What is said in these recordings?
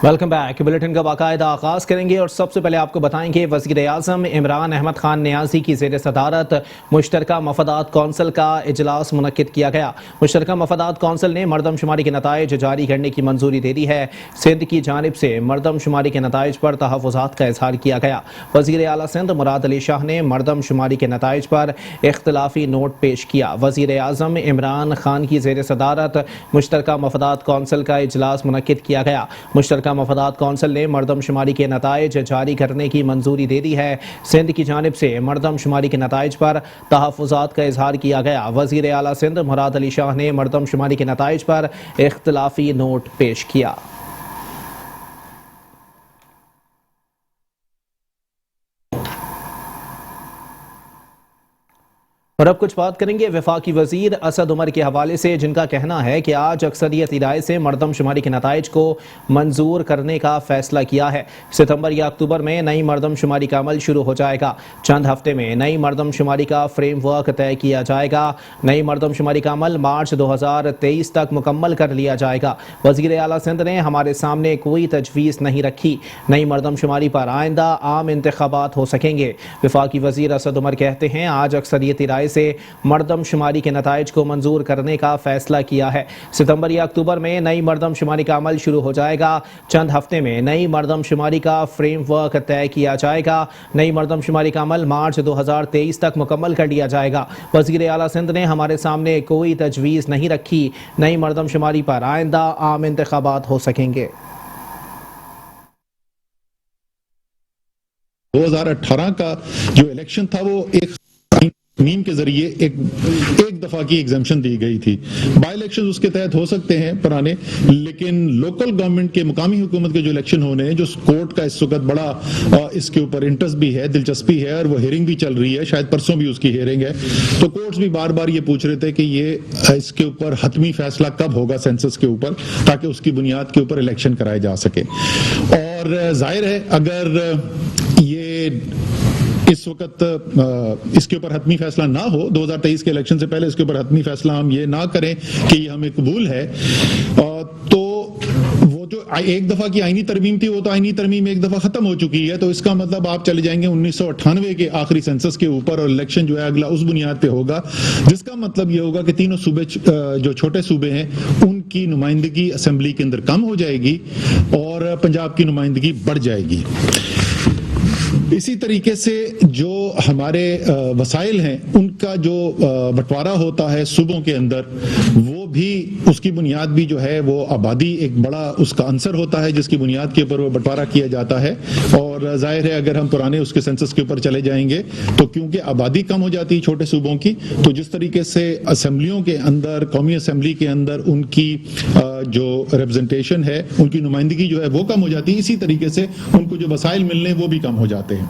Welcome back. Bulletin کا باقاعدہ آغاز کریں گے اور سب سے پہلے آپ کو بتائیں گے وزیر اعظم عمران احمد خان نیازی کی زیر صدارت مشترکہ مفادات کونسل کا اجلاس منعقد کیا گیا۔ مشترکہ مفادات کونسل نے مردم شماری کے نتائج جاری کرنے کی منظوری دے دی ہے۔ سندھ کی جانب سے مردم شماری کے نتائج پر تحفظات کا اظہار کیا گیا۔ وزیر اعلیٰ سندھ مراد علی شاہ نے مردم شماری کے نتائج پر اختلافی نوٹ پیش کیا۔ وزیر اعظم عمران خان کی زیر صدارت مشترکہ مفادات کونسل کا اجلاس منعقد کیا گیا۔ مشترکہ مفادات کونسل نے مردم شماری کے نتائج جاری کرنے کی منظوری دے دی ہے۔ سندھ کی جانب سے مردم شماری کے نتائج پر تحفظات کا اظہار کیا گیا۔ وزیر اعلیٰ سندھ مراد علی شاہ نے مردم شماری کے نتائج پر اختلافی نوٹ پیش کیا۔ اور اب کچھ بات کریں گے وفاقی وزیر اسد عمر کے حوالے سے، جن کا کہنا ہے کہ آج اکثریتی رائے سے مردم شماری کے نتائج کو منظور کرنے کا فیصلہ کیا ہے۔ ستمبر یا اکتوبر میں نئی مردم شماری کا عمل شروع ہو جائے گا۔ چند ہفتے میں نئی مردم شماری کا فریم ورک طے کیا جائے گا۔ نئی مردم شماری کا عمل مارچ 2023 تک مکمل کر لیا جائے گا۔ وزیر اعلیٰ سندھ نے ہمارے سامنے کوئی تجویز نہیں رکھی۔ نئی مردم شماری پر آئندہ عام انتخابات ہو سکیں گے۔ وفاقی وزیر اسد عمر کہتے ہیں آج اکثریتی رائے سے مردم شماری کے نتائج کو منظور کرنے کا فیصلہ کیا ہے۔ ستمبر یا اکتوبر میں نئی مردم شماری کا عمل شروع ہو جائے گا۔ چند ہفتے میں نئی مردم شماری کا فریم ورک طے کیا جائے گا۔ نئی مردم شماری کا عمل مارچ 2023 تک مکمل کر لیا جائے گا۔ وزیر اعلیٰ سندھ نے ہمارے سامنے کوئی تجویز نہیں رکھی۔ نئی مردم شماری پر آئندہ عام انتخابات ہو سکیں گے۔ 2018 کا جو الیکشن تھا وہ ایک ترمیم کے ذریعے ایک دفعہ کی ایگزمپشن دی گئی تھی۔ بائی الیکشن اس کے تحت ہو سکتے ہیں پرانے، لیکن لوکل گورنمنٹ کے مقامی حکومت کے جو الیکشن ہونے ہیں، جو کورٹ کا اس وقت بڑا اس کے اوپر انٹرسٹ بھی ہے، دلچسپی ہے، اور وہ ہیئرنگ بھی چل رہی ہے، شاید پرسوں بھی اس کی ہیئرنگ ہے، تو کورٹس بھی بار بار یہ پوچھ رہے تھے کہ یہ اس کے اوپر حتمی فیصلہ کب ہوگا سینسس کے اوپر، تاکہ اس کی بنیاد کے اوپر الیکشن کرائے جا سکے۔ اور ظاہر ہے اگر یہ اس وقت اس کے اوپر حتمی فیصلہ نہ ہو، 2023 کے الیکشن سے پہلے اس کے اوپر حتمی فیصلہ ہم یہ نہ کریں کہ یہ ہمیں قبول ہے، تو وہ جو ایک دفعہ کی آئینی ترمیم تھی وہ تو آئینی ترمیم ایک دفعہ ختم ہو چکی ہے، تو اس کا مطلب آپ چلے جائیں گے 1998 کے آخری سینسس کے اوپر، اور الیکشن جو ہے اگلا اس بنیاد پہ ہوگا، جس کا مطلب یہ ہوگا کہ تینوں صوبے جو چھوٹے صوبے ہیں ان کی نمائندگی اسمبلی کے اندر کم ہو جائے گی اور پنجاب کی نمائندگی بڑھ جائے گی۔ اسی طریقے سے جو ہمارے وسائل ہیں ان کا جو بٹوارا ہوتا ہے صوبوں کے اندر، وہ بھی اس کی بنیاد بھی جو ہے وہ آبادی ایک بڑا اس کا عنصر ہوتا ہے جس کی بنیاد کے اوپر وہ بٹوارا کیا جاتا ہے۔ اور ظاہر ہے اگر ہم پرانے اس کے سینسس کے اوپر چلے جائیں گے تو کیونکہ آبادی کم ہو جاتی ہے چھوٹے صوبوں کی، تو جس طریقے سے اسمبلیوں کے اندر، قومی اسمبلی کے اندر ان کی جو ریپرزنٹیشن ہے، ان کی نمائندگی جو ہے وہ کم ہو جاتی ہے، اسی طریقے سے ان کو جو وسائل ملنے وہ بھی کم ہو جاتے ہیں۔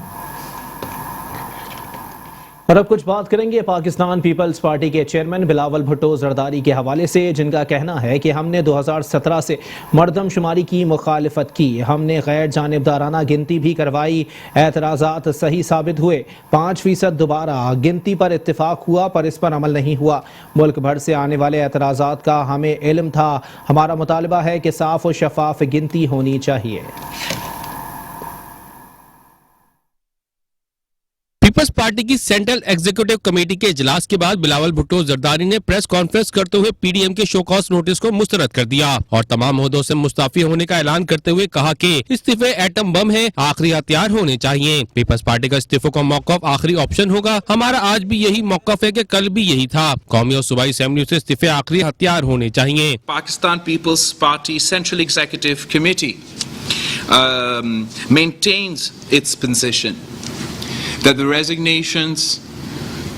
اور اب کچھ بات کریں گے پاکستان پیپلز پارٹی کے چیئرمین بلاول بھٹو زرداری کے حوالے سے، جن کا کہنا ہے کہ ہم نے 2017 سے مردم شماری کی مخالفت کی، ہم نے غیر جانبدارانہ گنتی بھی کروائی، اعتراضات صحیح ثابت ہوئے، 5% دوبارہ گنتی پر اتفاق ہوا پر اس پر عمل نہیں ہوا۔ ملک بھر سے آنے والے اعتراضات کا ہمیں علم تھا، ہمارا مطالبہ ہے کہ صاف و شفاف گنتی ہونی چاہیے۔ پیپلز پارٹی کی سینٹرل ایگزیکٹو کمیٹی کے اجلاس کے بعد بلاول بھٹو زرداری نے پریس کانفرنس کرتے ہوئے پی ڈی ایم کے شو کاز نوٹس کو مسترد کر دیا اور تمام عہدوں سے مستعفی ہونے کا اعلان کرتے ہوئے کہا کہ استعفے ایٹم بم ہے، آخری ہتھیار ہونے چاہیے۔ پیپلز پارٹی کا استعفوں کا موقف آخری آپشن ہوگا، ہمارا آج بھی یہی موقف ہے کہ کل بھی یہی تھا، قومی اور صوبائی اسمبلیوں سے استعفے آخری ہتھیار ہونے چاہیے۔ Pakistan Peoples Party Central Executive Committee maintains its position that the resignations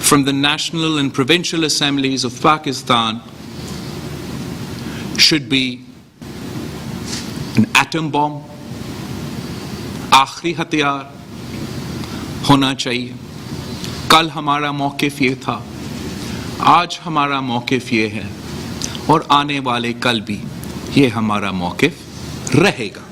from the National and Provincial Assemblies of Pakistan should be an atom bomb, آخری ہتھیار ہونا چاہیے۔ کل ہمارا موقف یہ تھا، آج ہمارا موقف یہ ہے، اور آنے والے کل بھی یہ ہمارا موقف رہے گا۔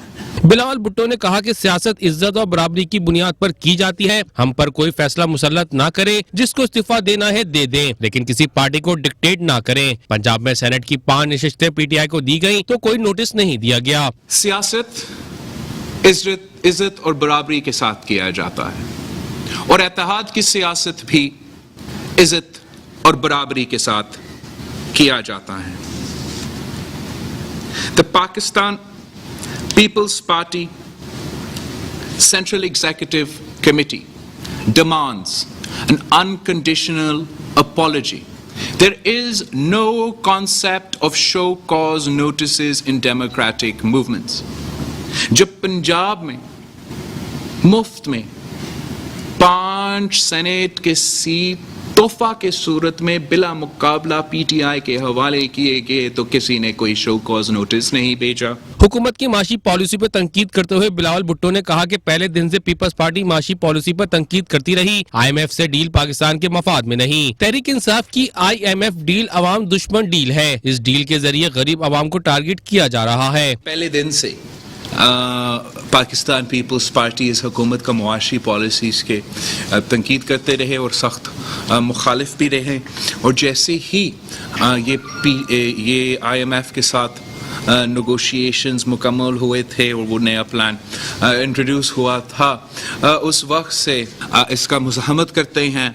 بلاول بھٹو نے کہا کہ سیاست عزت اور برابری کی بنیاد پر کی جاتی ہے، ہم پر کوئی فیصلہ مسلط نہ کرے، جس کو استعفیٰ دینا ہے دے دیں، لیکن کسی پارٹی کو ڈکٹیٹ نہ کریں۔ پنجاب میں سینٹ کی 5 نشستیں پی ٹی آئی کو دی گئیں تو کوئی نوٹس نہیں دیا گیا۔ سیاست عزت اور برابری کے ساتھ کیا جاتا ہے، اور اتحاد کی سیاست بھی عزت اور برابری کے ساتھ کیا جاتا ہے۔ The Pakistan People's Party Central Executive Committee demands an unconditional apology. There is no concept of show cause notices in democratic movements. جب پنجاب میں مفت میں 5 سینیٹ کے سیٹ تحفہ کے صورت میں بلا مقابلہ پی ٹی آئی کے حوالے کیے گئے تو کسی نے کوئی شو کاز نوٹس نہیں بھیجا۔ حکومت کی معاشی پالیسی پر تنقید کرتے ہوئے بلاول بھٹو نے کہا کہ پہلے دن سے پیپلز پارٹی معاشی پالیسی پر تنقید کرتی رہی۔ آئی ایم ایف سے ڈیل پاکستان کے مفاد میں نہیں۔ تحریک انصاف کی آئی ایم ایف ڈیل عوام دشمن ڈیل ہے۔ اس ڈیل کے ذریعے غریب عوام کو ٹارگٹ کیا جا رہا ہے۔ پہلے دن سے پاکستان پیپلز پارٹی اس حکومت کا معاشی پالیسیز کے تنقید کرتے رہے اور سخت مخالف بھی رہے، اور جیسے ہی یہ آئی ایم ایف کے ساتھ نیگوشیشنز مکمل ہوئے تھے اور وہ نیا پلان انٹروڈیوس ہوا تھا، اس وقت سے اس کا مزاحمت کرتے ہیں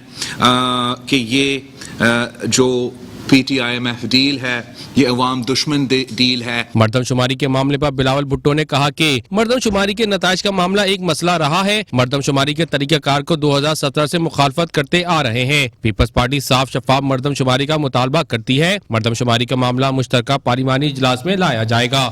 کہ یہ جو P T I M F deal ہے یہ عوام دشمن ڈیل ہے۔ مردم شماری کے معاملے پر بلاول بھٹو نے کہا کہ مردم شماری کے نتائج کا معاملہ ایک مسئلہ رہا ہے۔ مردم شماری کے طریقہ کار کو 2017 سے مخالفت کرتے آ رہے ہیں۔ پیپلز پارٹی صاف شفاف مردم شماری کا مطالبہ کرتی ہے۔ مردم شماری کا معاملہ مشترکہ پارلیمانی اجلاس میں لایا جائے گا۔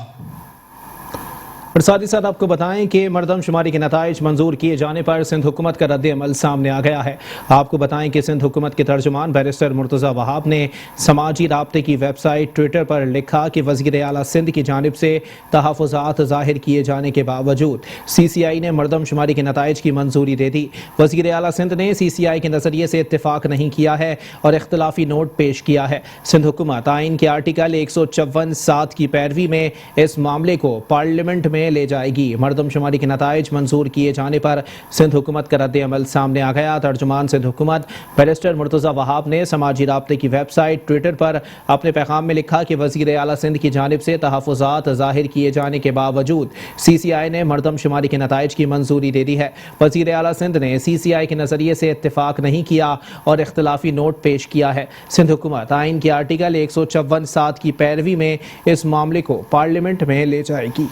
اور ساتھ ہی ساتھ آپ کو بتائیں کہ مردم شماری کے نتائج منظور کیے جانے پر سندھ حکومت کا رد عمل سامنے آ گیا ہے۔ آپ کو بتائیں کہ سندھ حکومت کے ترجمان بیرسٹر مرتضیٰ وہاب نے سماجی رابطے کی ویب سائٹ ٹویٹر پر لکھا کہ وزیر اعلیٰ سندھ کی جانب سے تحفظات ظاہر کیے جانے کے باوجود سی سی آئی نے مردم شماری کے نتائج کی منظوری دے دی۔ وزیر اعلیٰ سندھ نے سی سی آئی کے نظریے سے اتفاق نہیں کیا ہے اور اختلافی نوٹ پیش کیا ہے۔ سندھ حکومت آئین کے آرٹیکل 154(7) کی پیروی میں اس معاملے کو پارلیمنٹ میں لے جائے گی۔ مردم شماری کے نتائج منظور کیے جانے پر سندھ حکومت کا رد عمل سامنے آ گیا۔ ترجمان سندھ حکومت بیرسٹر مرتضیٰ وہاب نے سماجی رابطے کی ویب سائٹ ٹویٹر پر اپنے پیغام میں لکھا کہ وزیر اعلیٰ سندھ کی جانب سے تحفظات ظاہر کیے جانے کے باوجود سی سی آئی نے مردم شماری کے نتائج کی منظوری دے دی ہے۔ وزیر اعلیٰ سندھ نے سی سی آئی کے نظریے سے اتفاق نہیں کیا اور اختلافی نوٹ پیش کیا ہے۔ سندھ حکومت آئین کے آرٹیکل 154(7) کی پیروی میں اس معاملے کو پارلیمنٹ میں لے جائے گی۔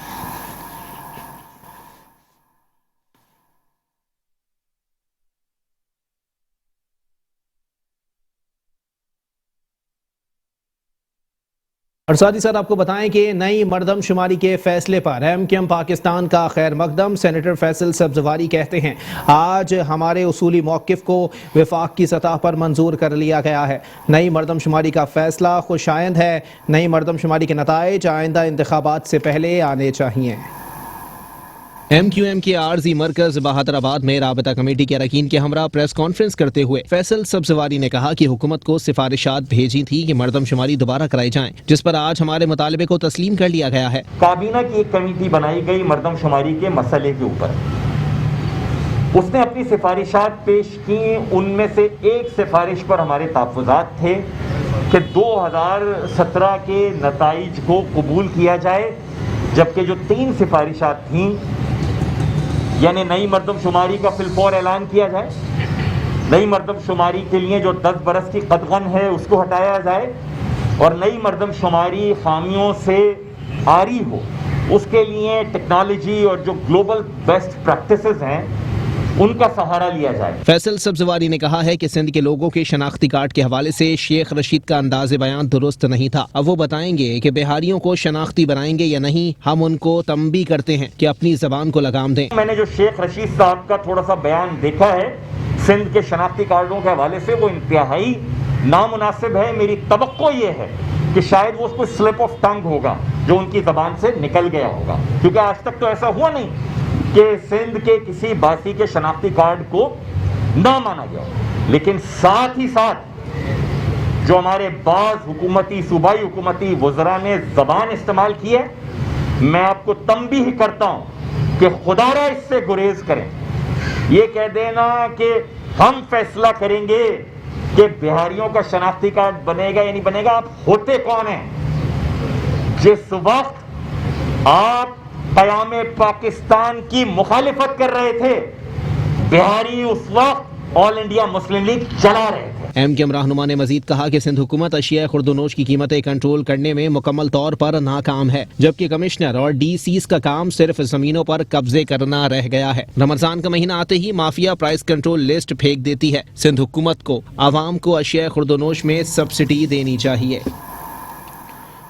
اور ساتھ ہی ساتھ آپ کو بتائیں کہ نئی مردم شماری کے فیصلے پر ایم کیو ایم پاکستان کا خیر مقدم سینیٹر فیصل سبزواری کہتے ہیں آج ہمارے اصولی موقف کو وفاق کی سطح پر منظور کر لیا گیا ہے۔ نئی مردم شماری کا فیصلہ خوش آئند ہے۔ نئی مردم شماری کے نتائج آئندہ انتخابات سے پہلے آنے چاہیے۔ ایم کیو ایم کے عارضی مرکز بہادر آباد میں رابطہ کمیٹی کے اراکین کے ہمراہ پریس کانفرنس کرتے ہوئے فیصل سبزواری نے کہا کہ حکومت کو سفارشات بھیجی تھی کہ مردم شماری دوبارہ کرائی جائیں، جس پر آج ہمارے مطالبے کو تسلیم کر لیا گیا ہے۔ کابینہ کی ایک کمیٹی بنائی گئی مردم شماری کے مسئلے کے اوپر، اس نے اپنی سفارشات پیش کی۔ ان میں سے ایک سفارش پر ہمارے تحفظات تھے کہ 2017 کے نتائج کو قبول کیا جائے، جبکہ جو 3 سفارشات تھیں، یعنی نئی مردم شماری کا فی الفور اعلان کیا جائے، نئی مردم شماری کے لیے جو 10 برس کی قدغن ہے اس کو ہٹایا جائے، اور نئی مردم شماری خامیوں سے عاری ہو، اس کے لیے ٹیکنالوجی اور جو گلوبل بیسٹ پریکٹسز ہیں ان کا سہارا لیا جائے۔ فیصل سبزواری نے کہا ہے کہ سندھ کے لوگوں کے شناختی کارڈ کے حوالے سے شیخ رشید کا انداز بیان درست نہیں تھا۔ اب وہ بتائیں گے کہ بہاریوں کو شناختی بنائیں گے یا نہیں۔ ہم ان کو تنبیہ کرتے ہیں کہ اپنی زبان کو لگام دیں۔ میں نے جو شیخ رشید صاحب کا تھوڑا سا بیان دیکھا ہے سندھ کے شناختی کارڈوں کے حوالے سے، وہ انتہائی نامناسب ہے۔ میری توقع یہ ہے کہ شاید وہ کوئی سلپ آف ٹنگ ہوگا جو ان کی زبان سے نکل گیا ہوگا، کیونکہ آج تک تو ایسا ہوا نہیں کہ سندھ کے کسی باسی کے شناختی کارڈ کو نہ مانا گیا۔ لیکن ساتھ ہی ساتھ جو ہمارے بعض حکومتی صوبائی حکومتی وزراء نے زبان استعمال کی ہے، میں آپ کو تنبیہ کرتا ہوں کہ خدا را اس سے گریز کریں۔ یہ کہہ دینا کہ ہم فیصلہ کریں گے کہ بہاریوں کا شناختی کارڈ بنے گا یا نہیں بنے گا، آپ ہوتے کون ہیں؟ جس وقت آپ قیام پاکستان کی مخالفت کر رہے تھے، بہاری اس وقت آل انڈیا مسلم لیگ چلا رہے تھے۔ ایم کیو ایم رہنما نے مزید کہا کہ سندھ حکومت اشیاء خرد و نوش کی قیمتیں کنٹرول کرنے میں مکمل طور پر ناکام ہے، جبکہ کمشنر اور ڈی سیز کا کام صرف زمینوں پر قبضے کرنا رہ گیا ہے۔ رمضان کا مہینہ آتے ہی مافیا پرائس کنٹرول لسٹ پھینک دیتی ہے۔ سندھ حکومت کو عوام کو اشیاء خرد و نوش میں سبسڈی دینی چاہیے۔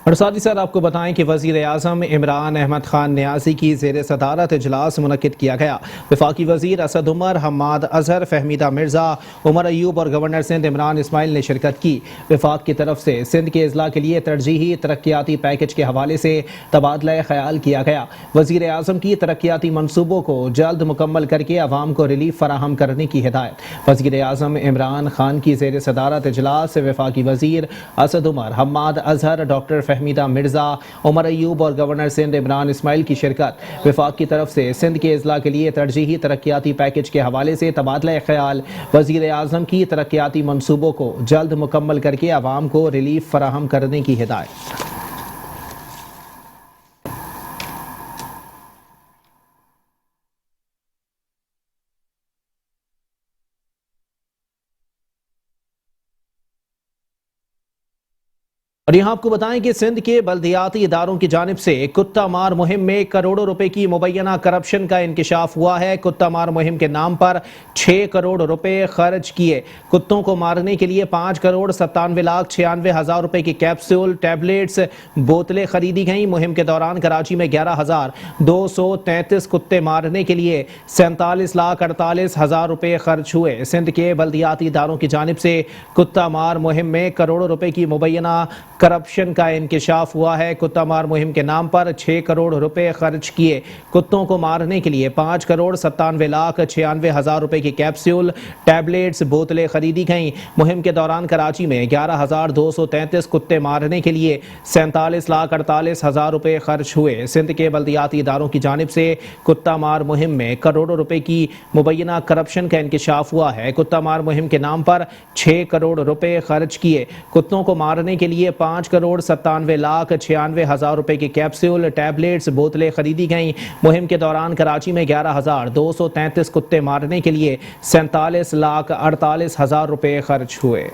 اور ساتھ ہی ساتھ آپ کو بتائیں کہ وزیر اعظم عمران احمد خان نیازی کی زیر صدارت اجلاس منعقد کیا گیا۔ وفاقی وزیر اسد عمر، حماد اظہر، فہمیدہ مرزا، عمر ایوب اور گورنر سندھ عمران اسماعیل نے شرکت کی۔ وفاق کی طرف سے سندھ کے اضلاع کے لیے ترجیحی ترقیاتی پیکج کے حوالے سے تبادلہ خیال کیا گیا۔ وزیر اعظم کی ترقیاتی منصوبوں کو جلد مکمل کر کے عوام کو ریلیف فراہم کرنے کی ہدایت۔ وزیر اعظم عمران خان کی زیر صدارت اجلاس وفاقی وزیر اسد عمر، حماد اظہر، ڈاکٹر فہمیدہ مرزا، عمر ایوب اور گورنر سندھ عمران اسماعیل کی شرکت۔ وفاق کی طرف سے سندھ کے اضلاع کے لیے ترجیحی ترقیاتی پیکج کے حوالے سے تبادلہ خیال، وزیر اعظم کی ترقیاتی منصوبوں کو جلد مکمل کر کے عوام کو ریلیف فراہم کرنے کی ہدایت۔ اور یہاں آپ کو بتائیں کہ سندھ کے بلدیاتی اداروں کی جانب سے کتا مار مہم میں کروڑوں روپے کی مبینہ کرپشن کا انکشاف ہوا ہے۔ کتا مار مہم کے نام پر 6 کروڑ روپے خرچ کیے۔ کتوں کو مارنے کے لیے 5 کروڑ 97,96,000 روپے کی کیپسول، ٹیبلیٹس، بوتلیں خریدی گئیں۔ مہم کے دوران کراچی میں 11,233 کتے مارنے کے لیے 47,48,000 روپے خرچ ہوئے۔ سندھ کے بلدیاتی اداروں کی جانب سے کتا مار مہم میں کروڑوں روپے کی مبینہ کرپشن کا انکشاف ہوا ہے۔ کتا مار مہم کے نام پر 6 کروڑ روپے خرچ کیے۔ کتوں کو مارنے کے لیے 5 کروڑ 97,96,000 روپے کی کیپسول، ٹیبلیٹس، بوتلیں خریدی گئیں۔ مہم کے دوران کراچی میں 11,233 کتے مارنے کے لیے 47,48,000 روپے خرچ ہوئے۔ سندھ کے بلدیاتی اداروں کی جانب سے کتا مار مہم میں کروڑوں روپے کی مبینہ کرپشن کا انکشاف ہوا ہے۔ کتا مار مہم کے نام پر 6 کروڑ روپے خرچ کیے۔ کتوں کو مارنے کے لیے 5 کروڑ 97,96,000 روپے کی کیپسول، ٹیبلیٹس، بوتلیں خریدی گئیں۔ مہم کے دوران کراچی میں 11,233 کتے مارنے کے لیے 47,48,000 روپے خرچ ہوئے۔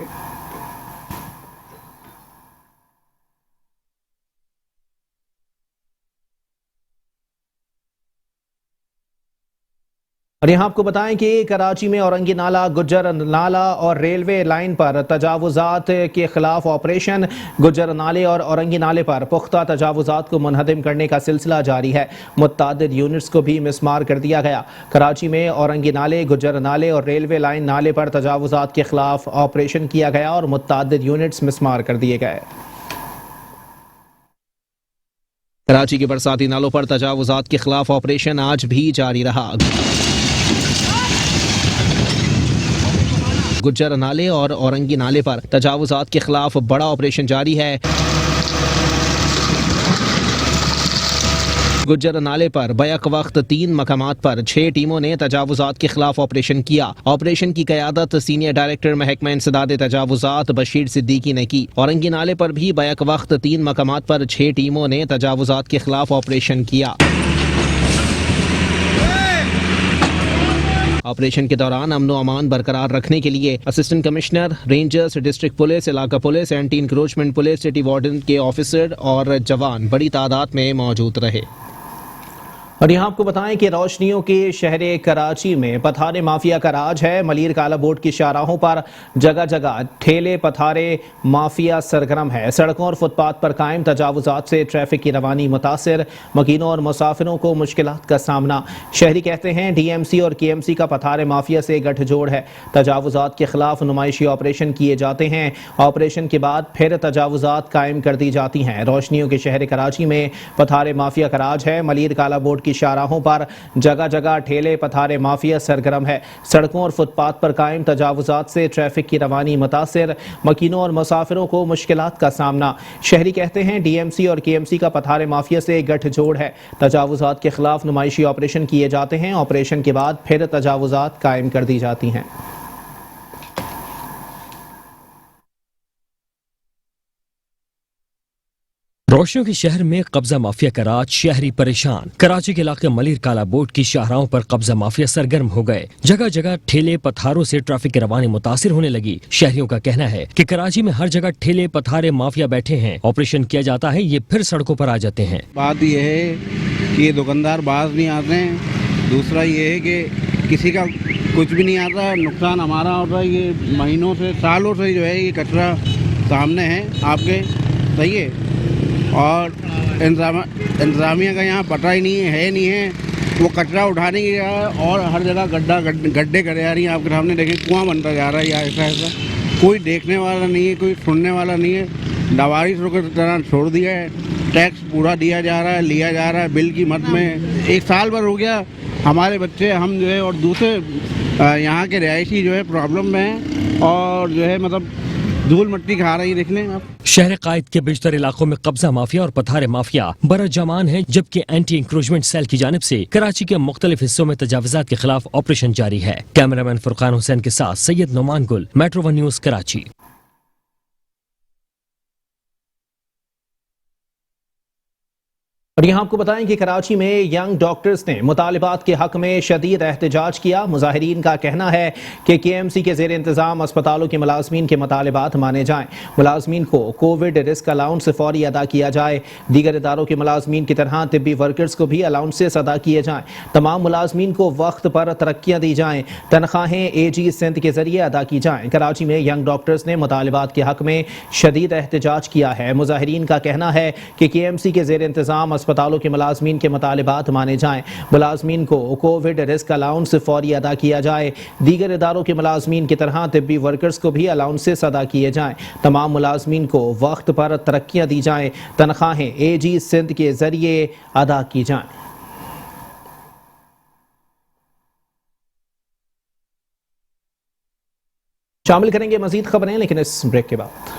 اور یہاں آپ کو بتائیں کہ کراچی میں اورنگی نالہ، گجر نالہ اور ریلوے لائن پر تجاوزات کے خلاف آپریشن۔ گجر نالے اور اورنگی نالے پر پختہ تجاوزات کو منہدم کرنے کا سلسلہ جاری ہے۔ متعدد یونٹس کو بھی مسمار کر دیا گیا۔ کراچی میں اورنگی نالے، گجر نالے اور ریلوے لائن نالے پر تجاوزات کے خلاف آپریشن کیا گیا اور متعدد یونٹس مسمار کر دیے گئے۔ کراچی کے برساتی نالوں پر تجاوزات کے خلاف آپریشن آج بھی جاری رہا۔ گجر نالے اور اورنگی نالے پر تجاوزات کے خلاف بڑا آپریشن جاری ہے۔ گجر نالے پر بیک وقت 3 مقامات پر 6 ٹیموں نے تجاوزات کے خلاف آپریشن کیا۔ آپریشن کی قیادت سینئر ڈائریکٹر محکمہ انسداد تجاوزات بشیر صدیقی نے کی۔ اورنگی نالے پر بھی بیک وقت 3 مقامات پر 6 ٹیموں نے تجاوزات کے خلاف آپریشن کیا۔ آپریشن کے دوران امن و امان برقرار رکھنے کے لیے assistant commissioner, rangers, district police, علاقہ police, anti encroachment police, city warden کے آفیسر اور جوان بڑی تعداد میں موجود رہے۔ اور یہاں آپ کو بتائیں کہ روشنیوں کے شہر کراچی میں پتھارے مافیا کا راج ہے۔ ملیر کالا بورڈ کی شاہراہوں پر جگہ جگہ ٹھیلے پتھارے مافیا سرگرم ہے۔ سڑکوں اور فٹ پاتھ پر قائم تجاوزات سے ٹریفک کی روانی متاثر، مکینوں اور مسافروں کو مشکلات کا سامنا۔ شہری کہتے ہیں ڈی ایم سی اور کے ایم سی کا پتھارے مافیا سے گٹھ جوڑ ہے۔ تجاوزات کے خلاف نمائشی آپریشن کیے جاتے ہیں۔ آپریشن کے بعد پھر تجاوزات قائم کر دی جاتی ہیں۔ روشنیوں کے شہر کراچی میں پتھارے مافیا کا راج ہے۔ ملیر کالا بورڈ کی شاہراہوں پر جگہ جگہ ٹھیلے پتھارے مافیا سرگرم ہے۔ سڑکوں اور فٹ پاتھ پر قائم تجاوزات سے ٹریفک کی روانی متاثر، مکینوں اور مسافروں کو مشکلات کا سامنا۔ شہری کہتے ہیں ڈی ایم سی اور کے ایم سی کا پتھارے مافیا سے گٹھ جوڑ ہے۔ تجاوزات کے خلاف نمائشی آپریشن کیے جاتے ہیں۔ آپریشن کے بعد پھر تجاوزات قائم کر دی جاتی ہیں۔ روشنیوں کے شہر میں قبضہ مافیا کا راج، شہری پریشان۔ کراچی کے علاقے ملیر کالا بوٹ کی شاہراہوں پر قبضہ مافیا سرگرم ہو گئے۔ جگہ جگہ ٹھیلے پتھاروں سے ٹریفک کی روانی متاثر ہونے لگی۔ شہریوں کا کہنا ہے کہ کراچی میں ہر جگہ ٹھیلے پتھارے مافیا بیٹھے ہیں، آپریشن کیا جاتا ہے یہ پھر سڑکوں پر آ جاتے ہیں۔ بات یہ ہے کہ یہ دکاندار باز نہیں آتے ہیں، دوسرا یہ ہے کہ کسی کا کچھ بھی نہیں آتا، نقصان ہمارا ہوتا ہے۔ یہ مہینوں سے سالوں سے جو ہے یہ کچرا سامنے ہے آپ کے، صحیح ہے، اور انتظامیہ کا یہاں پتہ ہی نہیں ہے وہ کچرا اٹھانے کی جگہ اور ہر جگہ گڈھے کرے جا رہی ہیں۔ آپ کے سامنے دیکھیں کنواں بنتا جا رہا ہے، یا ایسا کوئی دیکھنے والا نہیں ہے، کوئی سننے والا نہیں ہے۔ لوارثوں کی طرح چھوڑ دیا ہے، ٹیکس پورا دیا جا رہا ہے، لیا جا رہا ہے بل کی مد میں۔ 1 سال بھر ہو گیا، ہمارے بچے ہم جو ہے اور دوسرے یہاں کے رہائشی جو ہے پرابلم میں ہیں، اور جو ہے مطلب دھول مٹی کھا رہی ہے۔ دیکھ لیں آپ، شہر قائد کے بیشتر علاقوں میں قبضہ مافیا اور پتھارے مافیا برجمان ہیں، جبکہ اینٹی انکروچمنٹ سیل کی جانب سے کراچی کے مختلف حصوں میں تجاوزات کے خلاف آپریشن جاری ہے۔ کیمرامین فرقان حسین کے ساتھ سید نعمان گل، میٹرو 1 نیوز کراچی۔ اور یہاں آپ کو بتائیں کہ کراچی میں ینگ ڈاکٹرز نے مطالبات کے حق میں شدید احتجاج کیا۔ مظاہرین کا کہنا ہے کہ کے ایم سی کے زیر انتظام اسپتالوں کے ملازمین کے مطالبات مانے جائیں، ملازمین کو کووڈ رسک الاؤنس فوری ادا کیا جائے، دیگر اداروں کے ملازمین کی طرح طبی ورکرز کو بھی الاؤنسز ادا کیے جائیں، تمام ملازمین کو وقت پر ترقیاں دی جائیں، تنخواہیں اے جی سندھ کے ذریعے ادا کی جائیں۔ کراچی میں ینگ ڈاکٹرز نے مطالبات کے حق میں شدید احتجاج کیا ہے۔ مظاہرین کا کہنا ہے کہ کے ایم سی کے زیر انتظام اسپتالوں کے ملازمین کے مطالبات مانے جائیں، ملازمین کو کووڈ رسک الاؤنس فوری ادا کیا جائے، دیگر اداروں کے ملازمین کی طرح طبی ورکرز کو بھی الاؤنسز ادا کیے جائیں، تمام ملازمین کو وقت پر ترقیاں دی جائیں، تنخواہیں اے جی سندھ کے ذریعے ادا کی جائیں۔ شامل کریں گے مزید خبریں لیکن اس بریک کے بعد۔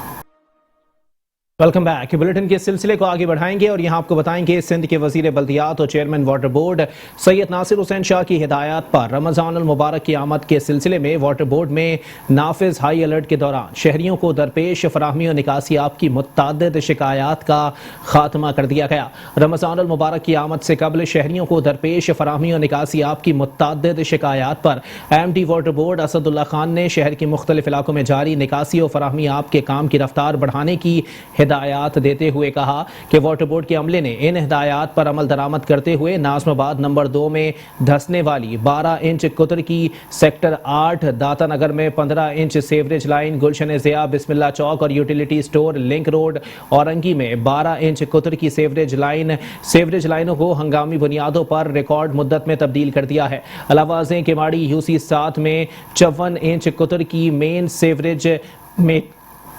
Welcome back. بلیٹن کے سلسلے کو آگے بڑھائیں گے اور یہاں آپ کو بتائیں کہ سندھ کے وزیر بلدیات اور چیئرمین واٹر بورڈ سید ناصر حسین شاہ کی ہدایات پر رمضان المبارک کی آمد کے سلسلے میں واٹر بورڈ میں نافذ ہائی الرٹ کے دوران شہریوں کو درپیش فراہمی و نکاسی آب کی متعدد شکایات کا خاتمہ کر دیا گیا۔ رمضان المبارک کی آمد سے قبل شہریوں کو درپیش فراہمی و نکاسی آب کی متعدد شکایات پر M D water board Asadullah Khan نے شہر کے مختلف علاقوں میں جاری نکاسی و فراہمی آب کے کام کی رفتار بڑھانے کی ہدایات دیتے ہوئے کہا کہ واٹر بورڈ کے عملے نے ان ہدایات پر عمل درآمد کرتے ہوئے ناظم آباد نمبر 2 میں دھسنے والی 12 انچ قطر کی سیکٹر 8 داتا نگر میں 15 انچ سیوریج لائن، گلشن ضیاء بسم اللہ چوک اور utility store link road Orangi میں 12 انچ قطر کی سیوریج لائنوں کو ہنگامی بنیادوں پر ریکارڈ مدت میں تبدیل کر دیا ہے۔ علاوہ ازیں کیماڑی یو سی 7 میں 54 انچ قطر کی مین سیوریج میں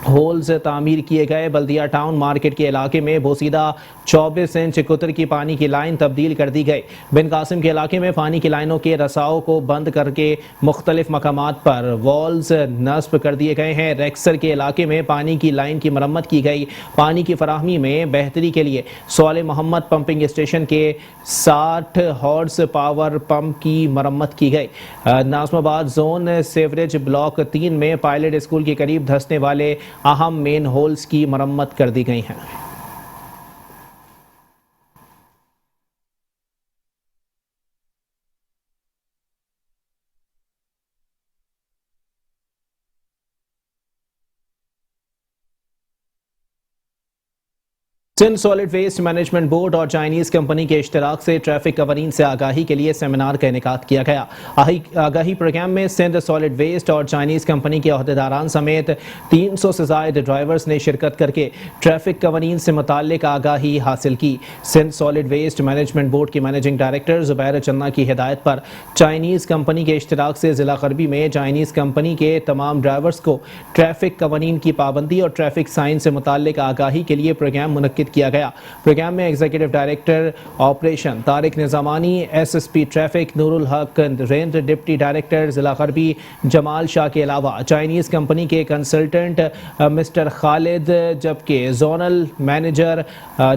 ہولز تعمیر کیے گئے۔ بلدیہ ٹاؤن مارکیٹ کے علاقے میں بوسیدہ 24 انچ قطر کی پانی کی لائن تبدیل کر دی گئی۔ بن قاسم کے علاقے میں پانی کی لائنوں کے رساؤ کو بند کر کے مختلف مقامات پر والز نصب کر دیے گئے ہیں۔ ریکسر کے علاقے میں پانی کی لائن کی مرمت کی گئی۔ پانی کی فراہمی میں بہتری کے لیے صالح محمد پمپنگ اسٹیشن کے 60 ہارس پاور پمپ کی مرمت کی گئی۔ ناظم آباد زون سیوریج بلاک 3 میں پائلٹ اسکول کے قریب دھسنے والے اہم مین ہولز کی مرمت کر دی گئی ہیں۔ Sindh Solid Waste Management Board اور چائنیز کمپنی کے اشتراک سے ٹریفک قوانین سے آگاہی کے لیے سیمینار کا انعقاد کیا گیا۔ آگاہی پروگرام میں سندھ سالڈ ویسٹ اور چائنیز کمپنی کے عہدیداران سمیت 300 سے زائد ڈرائیورز نے شرکت کر کے ٹریفک قوانین سے متعلق آگاہی حاصل کی۔ Sindh Solid Waste Management Board کے منیجنگ ڈائریکٹر زبیر چنہ کی ہدایت پر چائنیز کمپنی کے اشتراک سے ضلع غربی میں چائنیز کمپنی کے تمام ڈرائیورز کو ٹریفک قوانین کی پابندی اور ٹریفک سائن سے متعلق آگاہی کے لیے پروگرام منعقد کیا گیا۔ پروگرام میں executive director operation Tariq Nizamani, S S P traffic Noor ul Haq Rinder, deputy director ضلع غربی جمال شاہ کے علاوہ چائنیز کمپنی کے کنسلٹنٹ مسٹر خالد، جبکہ زونل مینیجر،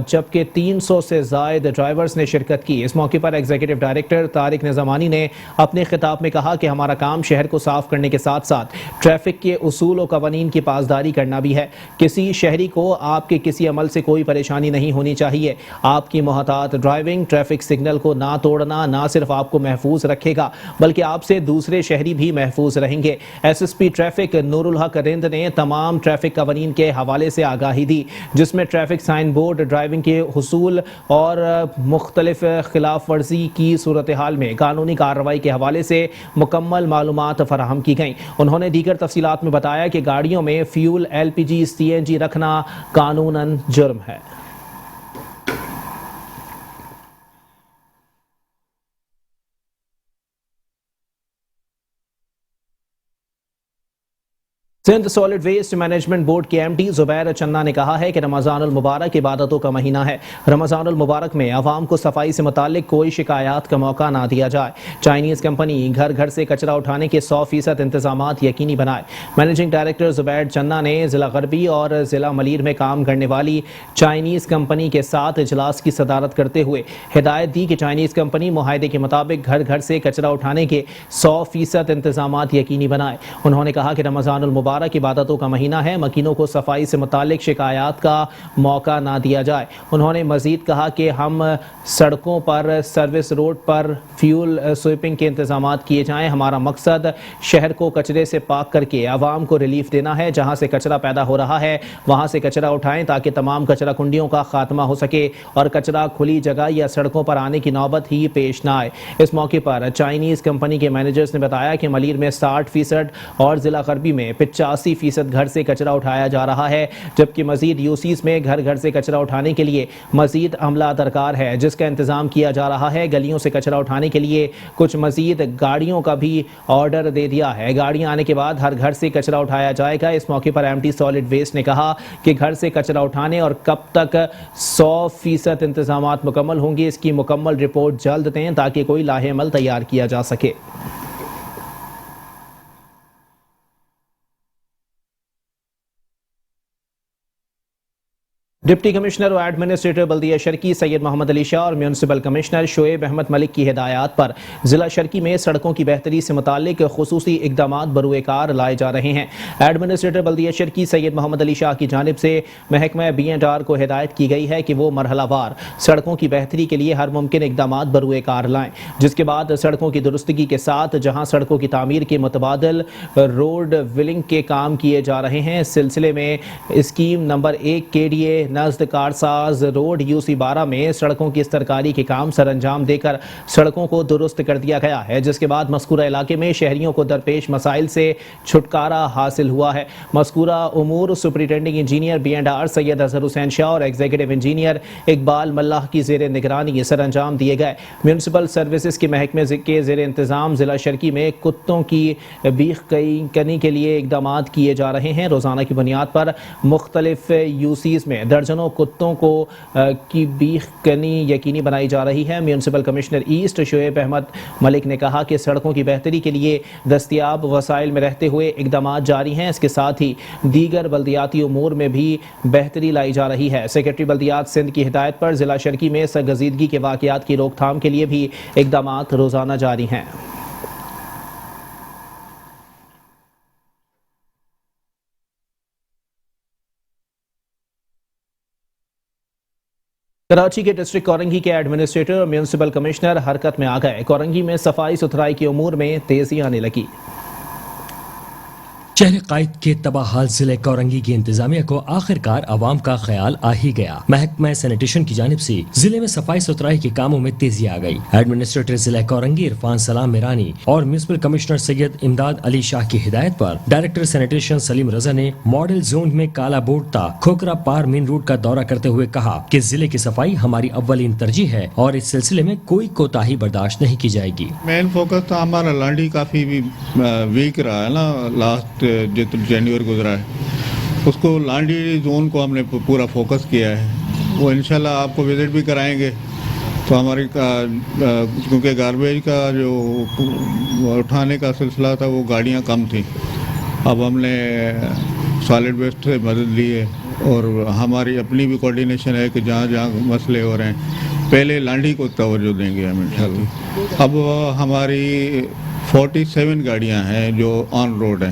جبکہ 300 سے زائد ڈرائیورز نے شرکت کی۔ اس موقع پر ایگزیکٹو ڈائریکٹر طارق نظامانی نے اپنے خطاب میں کہا کہ ہمارا کام شہر کو صاف کرنے کے ساتھ ساتھ ٹریفک کے اصول و قوانین کی پاسداری کرنا بھی ہے۔ کسی شہری کو آپ کے کسی عمل سے کوئی پریشانی نہیں ہونی چاہیے. آپ کی محتاط ڈرائیونگ ٹریفک سگنل کو نہ توڑنا نہ صرف آپ کو محفوظ رکھے گا بلکہ آپ سے دوسرے شہری بھی محفوظ رہیں گے. S S P traffic Noor الحق رند نے تمام ٹریفک قوانین کے حوالے سے آگاہی دی جس میں ٹریفک سائن بورڈ، ڈرائیونگ کے حصول اور مختلف خلاف ورزی کی صورتحال میں قانونی کارروائی کے حوالے سے مکمل معلومات فراہم کی گئیں. انہوں نے دیگر تفصیلات میں بتایا کہ گاڑیوں میں فیول LPG CNG رکھنا قانوناً جرم ہے. Sindh Solid Waste Management Board کے MD زبیر چنہ نے کہا ہے کہ رمضان المبارک عبادتوں کا مہینہ ہے. رمضان المبارک میں عوام کو صفائی سے متعلق کوئی شکایات کا موقع نہ دیا جائے. چائنیز کمپنی گھر گھر سے کچرا اٹھانے کے 100% انتظامات یقینی بنائے. مینیجنگ ڈائریکٹر زبیر چنہ نے ضلع غربی اور ضلع ملیر میں کام کرنے والی چائنیز کمپنی کے ساتھ اجلاس کی صدارت کرتے ہوئے ہدایت دی کہ چائنیز کمپنی معاہدے کے مطابق گھر گھر سے کچرا اٹھانے کے 100% انتظامات یقینی بنائے. انہوں نے کہا کہ رمضان المبارک عبادتوں کا مہینہ ہے، مکینوں کو صفائی سے متعلق شکایات کا موقع نہ دیا جائے. انہوں نے مزید کہا کہ ہم سڑکوں پر، سروس روڈ پر فیول سویپنگ کے انتظامات کیے جائیں. ہمارا مقصد شہر کو کچرے سے پاک کر کے عوام کو ریلیف دینا ہے. جہاں سے کچرا پیدا ہو رہا ہے وہاں سے کچرا اٹھائیں تاکہ تمام کچرا کنڈیوں کا خاتمہ ہو سکے اور کچرا کھلی جگہ یا سڑکوں پر آنے کی نوبت ہی پیش نہ آئے. اس موقع پر چائنیز کمپنی کے مینیجرز نے بتایا کہ ملیر میں 60% اور ضلع غربی میں 85% گھر سے کچرا اٹھایا جا رہا ہے، جبکہ مزید UCs میں گھر گھر سے کچرا اٹھانے کے لیے مزید عملہ درکار ہے جس کا انتظام کیا جا رہا ہے. گلیوں سے کچرا اٹھانے کے لیے کچھ مزید گاڑیوں کا بھی آرڈر دے دیا ہے. گاڑیاں آنے کے بعد ہر گھر سے کچرا اٹھایا جائے گا. اس موقع پر MD سالڈ ویسٹ نے کہا کہ گھر سے کچرا اٹھانے اور کب تک 100% انتظامات مکمل ہوں گے اس کی مکمل رپورٹ جلد دیں تاکہ کوئی لاہے عمل تیار کیا جا سکے. ڈپٹی کمشنر و ایڈمنسٹریٹر بلدیہ شرکی سید محمد علی شاہ اور میونسپل کمشنر شعیب احمد ملک کی ہدایات پر ضلع شرکی میں سڑکوں کی بہتری سے متعلق خصوصی اقدامات بروئے کار لائے جا رہے ہیں. ایڈمنسٹریٹر بلدیہ شرکی سید محمد علی شاہ کی جانب سے محکمہ B&R کو ہدایت کی گئی ہے کہ وہ مرحلہ وار سڑکوں کی بہتری کے لیے ہر ممکن اقدامات بروئے کار لائیں، جس کے بعد سڑکوں کی درستگی کے ساتھ جہاں سڑکوں کی تعمیر کے متبادل روڈ ویلنگ کے کام کیے جا رہے ہیں اس سلسلے میں اسکیم نمبر 1 KDA نزد کارساز روڈ UC 12 میں سڑکوں کی استرکاری کے کام سر انجام دے کر سڑکوں کو درست کر دیا گیا ہے، جس کے بعد مذکورہ علاقے میں شہریوں کو درپیش مسائل سے چھٹکارا حاصل ہوا ہے. مذکورہ امور سپرنٹینڈنگ انجینئر B&R سید اظہر حسین شاہ اور ایگزیکٹو انجینئر اقبال ملاح کی زیر نگرانی سر انجام دیے گئے. میونسپل سروسز کے محکمے کے زیر انتظام ضلع شرکی میں کتوں کی بیخ کنی کے لیے اقدامات کیے جا رہے ہیں. روزانہ کی بنیاد پر مختلف UCs میں درجنوں کتوں کو کی بیخ کنی یقینی بنائی جا رہی ہے. Municipal commissioner east Shoaib Ahmed Malik نے کہا کہ سڑکوں کی بہتری کے لیے دستیاب وسائل میں رہتے ہوئے اقدامات جاری ہیں. اس کے ساتھ ہی دیگر بلدیاتی امور میں بھی بہتری لائی جا رہی ہے. سیکرٹری بلدیات سندھ کی ہدایت پر ضلع شرکی میں سرگزیدگی کے واقعات کی روک تھام کے لیے بھی اقدامات روزانہ جاری ہیں. کراچی کے ڈسٹرکٹ کورنگی کے ایڈمنسٹریٹر اور میونسپل کمشنر حرکت میں آ گئے. کورنگی میں صفائی ستھرائی کے امور میں تیزی آنے لگی. شہر قائد کے تباہ حال ضلع کورنگی کی انتظامیہ کو آخر کار عوام کا خیال آ ہی گیا. محکمہ سینیٹیشن کی جانب سے ضلع میں صفائی ستھرائی کے کاموں میں تیزی آ گئی. ایڈمنسٹریٹر ضلع کورنگی عرفان سلام میرانی اور میونسپل کمشنر سید امداد علی شاہ کی ہدایت پر ڈائریکٹر سینیٹیشن سلیم رضا نے ماڈل زون میں کالا بورڈ تا کھوکرا پار مین روڈ کا دورہ کرتے ہوئے کہا کہ ضلع کی صفائی ہماری اولین ترجیح ہے اور اس سلسلے میں کوئی کوتاہی برداشت نہیں کی جائے گی. مین فوکس تو ہمارا لانڈی کافی ویک رہا ہے نا. لاسٹ جنوری گزرا ہے اس کو لانڈی زون کو ہم نے پورا فوکس کیا ہے. وہ انشاءاللہ آپ کو وزٹ بھی کرائیں گے. تو ہماری کیونکہ گاربیج کا جو اٹھانے کا سلسلہ تھا وہ گاڑیاں کم تھیں. اب ہم نے سالڈ ویسٹ سے مدد لی ہے اور ہماری اپنی بھی کوارڈینیشن ہے کہ جہاں جہاں مسئلے ہو رہے ہیں پہلے لانڈی کو توجہ دیں گے ہم انشاءاللہ. اب ہماری 47 گاڑیاں ہیں جو آن روڈ ہیں.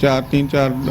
3-4